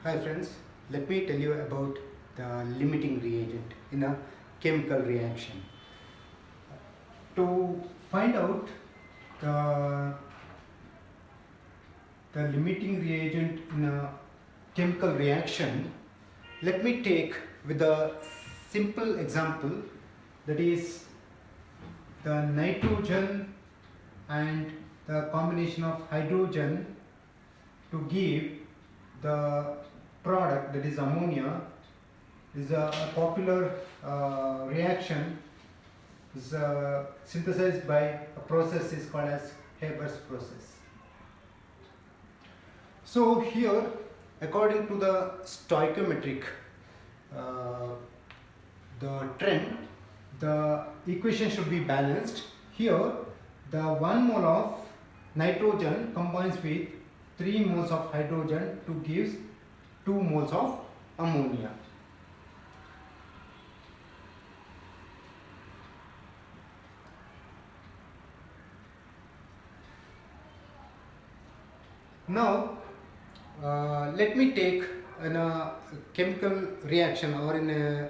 Hi friends, let me tell you about the limiting reagent in a chemical reaction. To find out the, the limiting reagent in a chemical reaction, let me take with a simple example, that is the nitrogen and the combination of hydrogen to give the product, that is ammonia. Is a popular reaction, is synthesized by a process is called as Haber's process. So here, according to the stoichiometric the trend, the equation should be balanced. Here the 1 mole of nitrogen combines with 3 moles of hydrogen to give 2 moles of ammonia. Now let me take in a chemical reaction or in a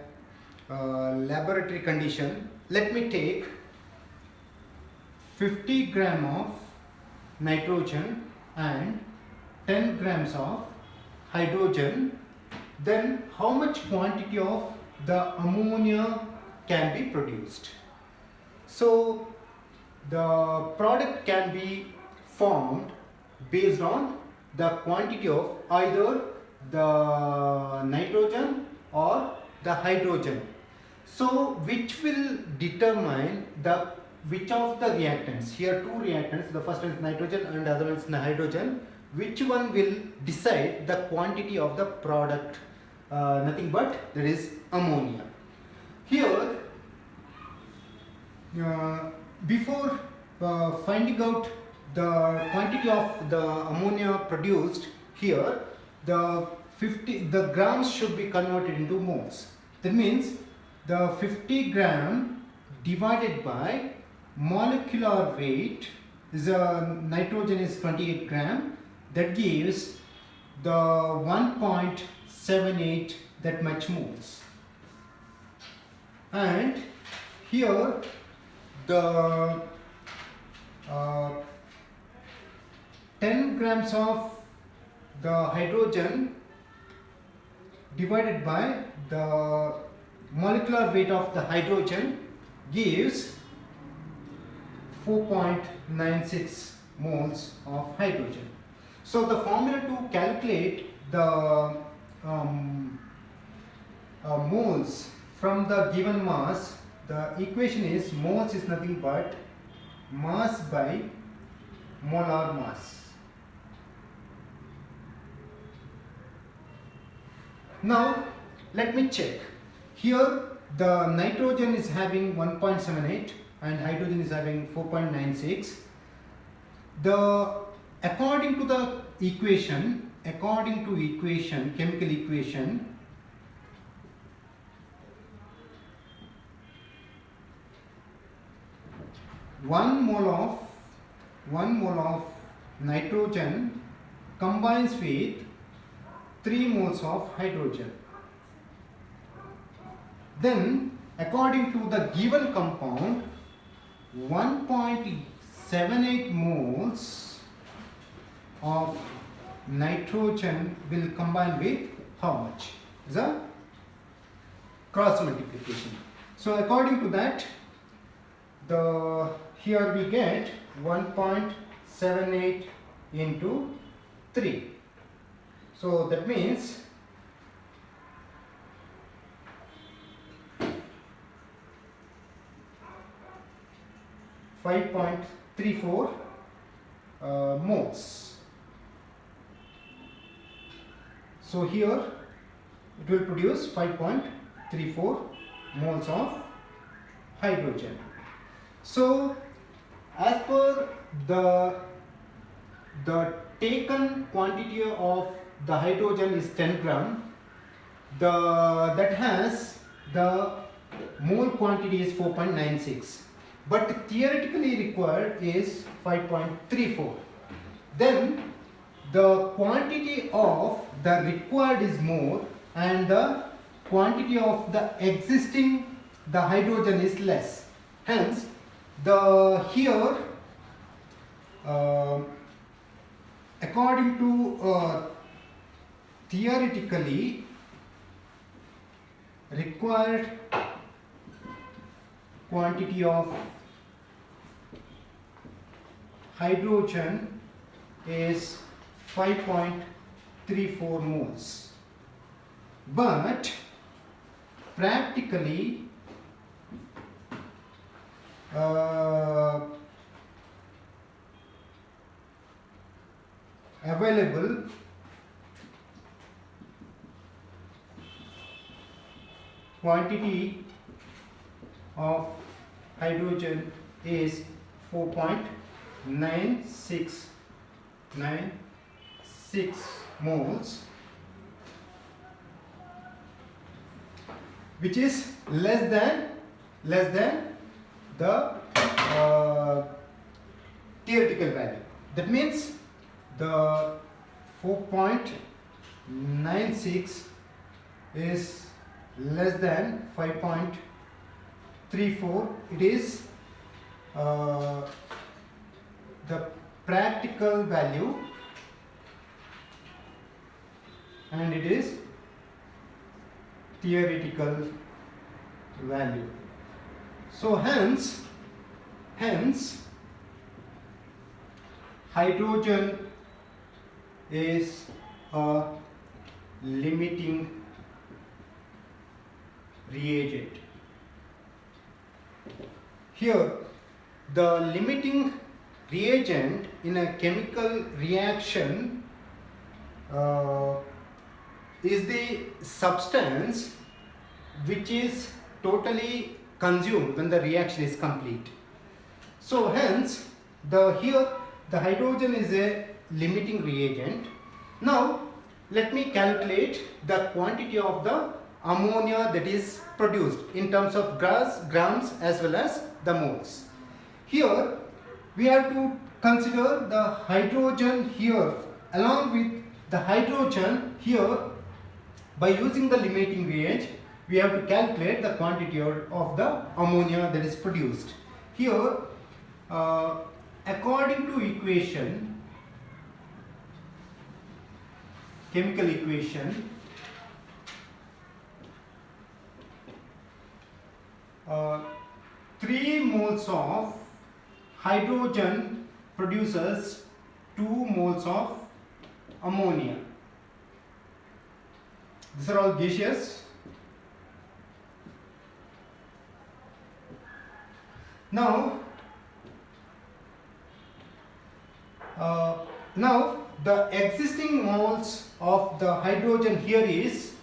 laboratory condition. Let me take 50 gram of nitrogen and 10 grams of hydrogen. Then how much quantity of the ammonia can be produced? So the product can be formed based on the quantity of either the nitrogen or the hydrogen. So which will determine which of the reactants, here two reactants, the first one is nitrogen and the other one is hydrogen, which one will decide the quantity of the product, nothing but that is ammonia. Here before finding out the quantity of the ammonia produced, here the grams should be converted into moles. That means the 50 gram divided by molecular weight is nitrogen is 28 gram, that gives the 1.78 that much moles. And here the 10 grams of the hydrogen divided by the molecular weight of the hydrogen gives 4.96 moles of hydrogen. So the formula to calculate the moles from the given mass, the equation is moles is nothing but mass by molar mass. Now let me check. Here the nitrogen is having 1.78 and hydrogen is having 4.96. According to the equation, chemical equation, one mole of nitrogen combines with 3 moles of hydrogen. Then according to the given compound, 1.78 moles of nitrogen will combine with how much? Is a cross multiplication. So according to that, here we get 1.78 into 3. So that means 5.34 moles. So here it will produce 5.34 moles of hydrogen. So as per the taken quantity of the hydrogen is 10 gram, that has the mole quantity is 4.96, but theoretically required is 5.34. Then the quantity of the required is more and the quantity of the existing the hydrogen is less. Hence, the here according to theoretically required quantity of hydrogen is 5.34 moles, but practically available quantity of hydrogen is 4.9696 moles, which is less than the theoretical value. That means the 4.96 is less than 5.34. It is the practical value and it is theoretical value. So hence hydrogen is a limiting reagent. Here the limiting reagent in a chemical reaction is the substance which is totally consumed when the reaction is complete. So hence here the hydrogen is a limiting reagent. Now let me calculate the quantity of the ammonia that is produced in terms of grams as well as the moles. Here we have to consider the hydrogen here along with the hydrogen here. By using the limiting reagent, we have to calculate the quantity of the ammonia that is produced. Here, according to equation, chemical equation, 3 moles of hydrogen produces 2 moles of ammonia. These are all gaseous. Now the existing moles of the hydrogen here is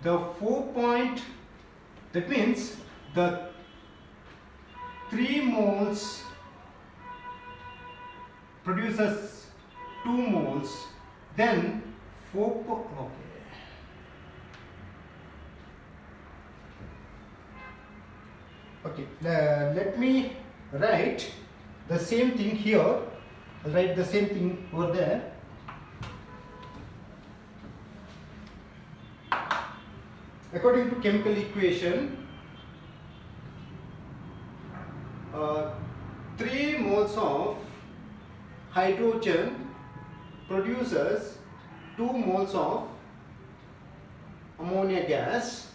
the 4. That means the 3 moles produces 2 moles, then 4. Okay, let me write the same thing here. I'll write the same thing over there. According to chemical equation, 3 moles of hydrogen produces 2 moles of ammonia gas.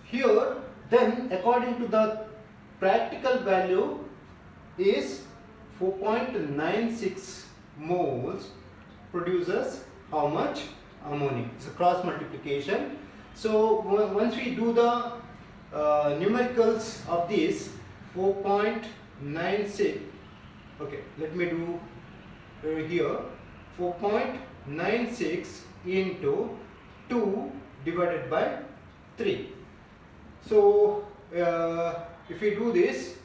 Here, then according to the practical value is 4.96 moles produces how much? Ammonia. It's a cross multiplication. So once we do the numericals of this 4.96, okay, let me do here 4.96 into 2 divided by 3. So if we do this,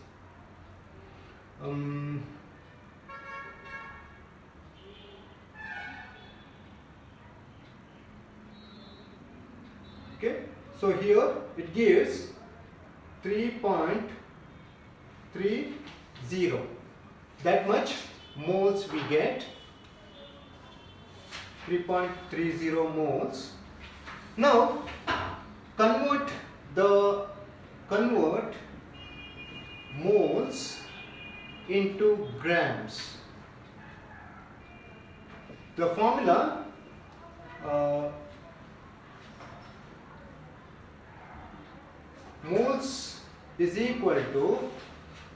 okay, so here it gives 3.30. That much moles we get 3.30 moles. Now convert moles into grams. The formula moles is equal to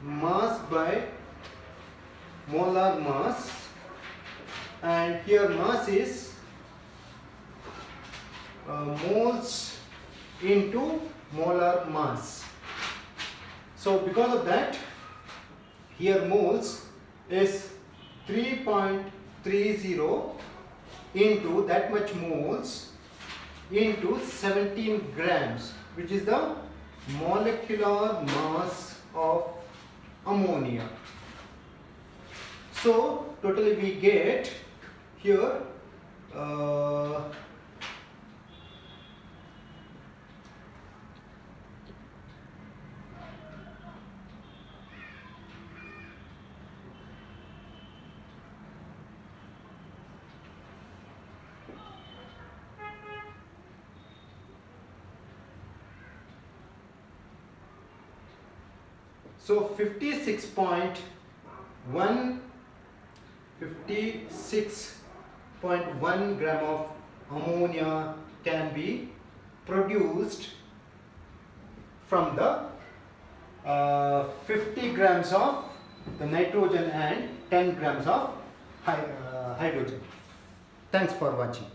mass by molar mass, and here mass is moles into molar mass. So because of that, here moles is 3.30 into that much moles into 17 grams, which is the molecular mass of ammonia. So totally we get here so 56.1 gram of ammonia can be produced from the 50 grams of the nitrogen and 10 grams of hydrogen. Thanks for watching.